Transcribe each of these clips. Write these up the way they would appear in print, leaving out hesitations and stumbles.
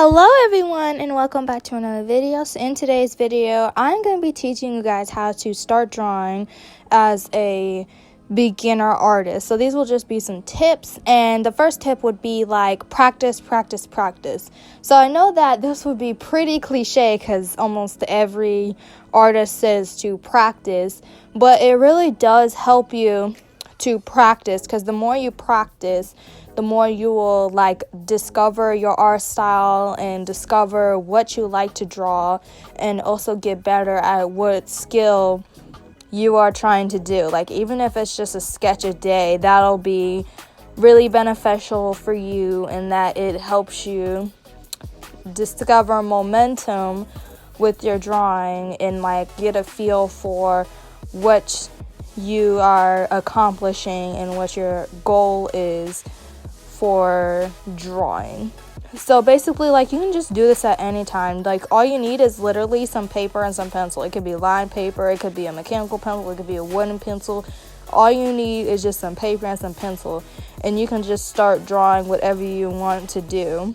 Hello everyone and welcome back to another video. So in today's video, I'm going to be teaching you guys how to start drawing as a beginner artist. So these will just be some tips, and the first tip would be like practice. So I know that this would be pretty cliche because almost every artist says to practice, but it really does help you to practice, because the more you practice, the more you will like discover your art style and discover what you like to draw, and also get better at what skill you are trying to do. Like even if it's just a sketch a day, that'll be really beneficial for you, and that it helps you discover momentum with your drawing and like get a feel for what you are accomplishing and what your goal is for drawing. So basically, like, you can just do this at any time. Like all you need is literally some paper and some pencil. It could be lined paper, it could be a mechanical pencil, it could be a wooden pencil. All you need is just some paper and some pencil, and you can just start drawing whatever you want to do.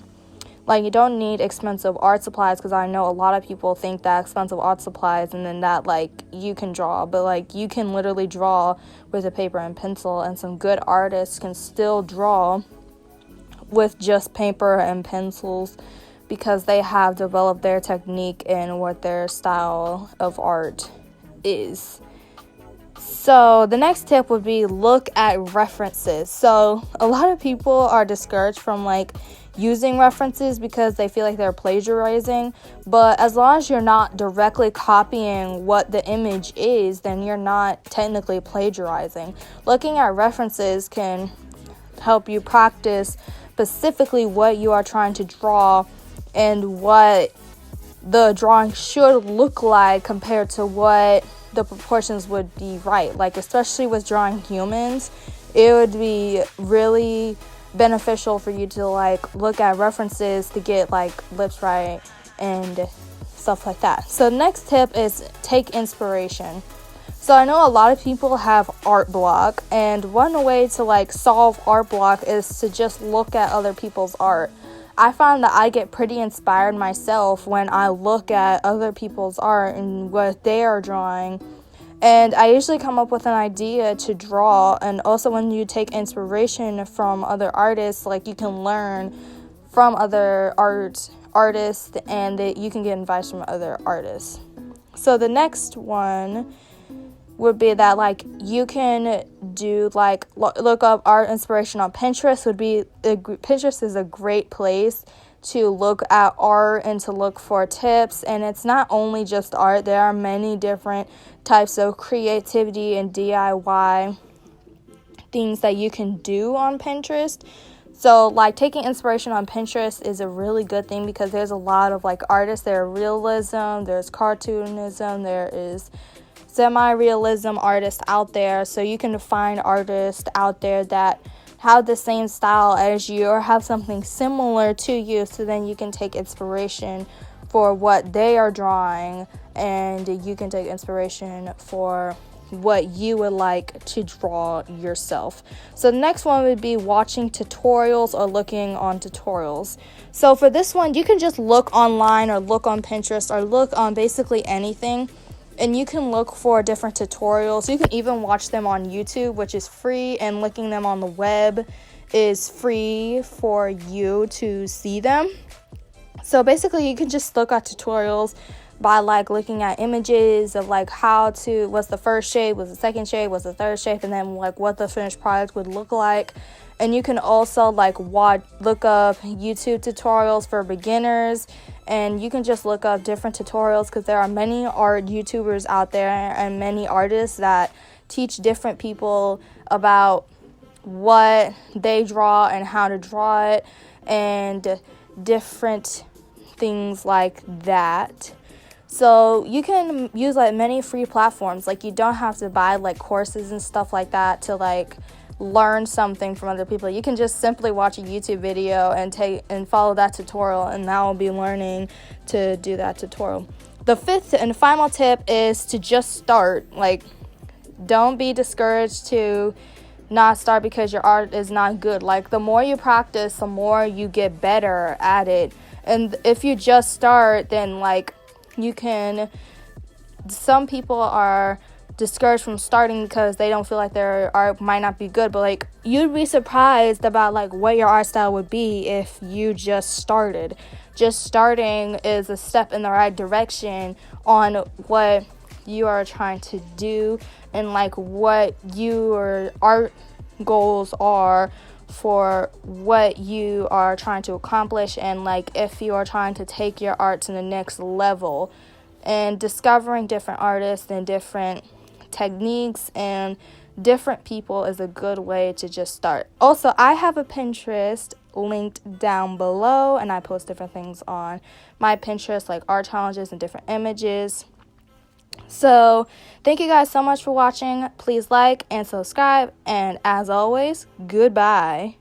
Like you don't need expensive art supplies, because I know a lot of people think that expensive art supplies and then that like you can draw, but like you can literally draw with a paper and pencil, and some good artists can still draw with just paper and pencils because they have developed their technique and what their style of art is. So the next tip would be look at references. So a lot of people are discouraged from like using references because they feel like they're plagiarizing, but as long as you're not directly copying what the image is, then you're not technically plagiarizing. Looking at references can help you practice specifically what you are trying to draw and what the drawing should look like compared to what the proportions would be right. Like especially with drawing humans, it would be really beneficial for you to like look at references to get like lips right and stuff like that. So next tip is take inspiration. So I know a lot of people have art block, and one way to like solve art block is to just look at other people's art. I find that I get pretty inspired myself when I look at other people's art and what they are drawing, and I usually come up with an idea to draw. And also when you take inspiration from other artists, like you can learn from other artists, and that you can get advice from other artists. So the next one would be that like you can do like look up art inspiration on Pinterest. Pinterest is a great place to look at art and to look for tips, and it's not only just art. There are many different types of creativity and DIY things that you can do on Pinterest. So like taking inspiration on Pinterest is a really good thing, because there's a lot of like artists. There's realism, there's cartoonism, there is semi-realism artists out there. So you can find artists out there that have the same style as you or have something similar to you, so then you can take inspiration for what they are drawing, and you can take inspiration for what you would like to draw yourself. So the next one would be watching tutorials or looking on tutorials. So for this one, you can just look online or look on Pinterest or look on basically anything, and you can look for different tutorials. You can even watch them on YouTube, which is free, and looking them on the web is free for you to see them. So basically you can just look at tutorials by like looking at images of like what's the first shape, what's the second shape, what's the third shape, and then like what the finished product would look like. And you can also like look up YouTube tutorials for beginners, and you can just look up different tutorials, because there are many art YouTubers out there and many artists that teach different people about what they draw and how to draw it, and different things like that. So you can use like many free platforms. Like you don't have to buy like courses and stuff like that to like learn something from other people. You can just simply watch a YouTube video and follow that tutorial, and that will be learning to do that tutorial. The fifth and final tip is to just start. Like don't be discouraged to not start because your art is not good. Like the more you practice, the more you get better at it, And if you just start, then like some people are discouraged from starting because they don't feel like their art might not be good, but like you'd be surprised about like what your art style would be if you just started. Just starting is a step in the right direction on what you are trying to do and like what your art goals are for what you are trying to accomplish, and like if you are trying to take your art to the next level. And discovering different artists and different techniques and different people is a good way to just start. Also, I have a Pinterest linked down below, and I post different things on my Pinterest, like art challenges and different images. So thank you guys so much for watching. Please like and subscribe, and as always, goodbye.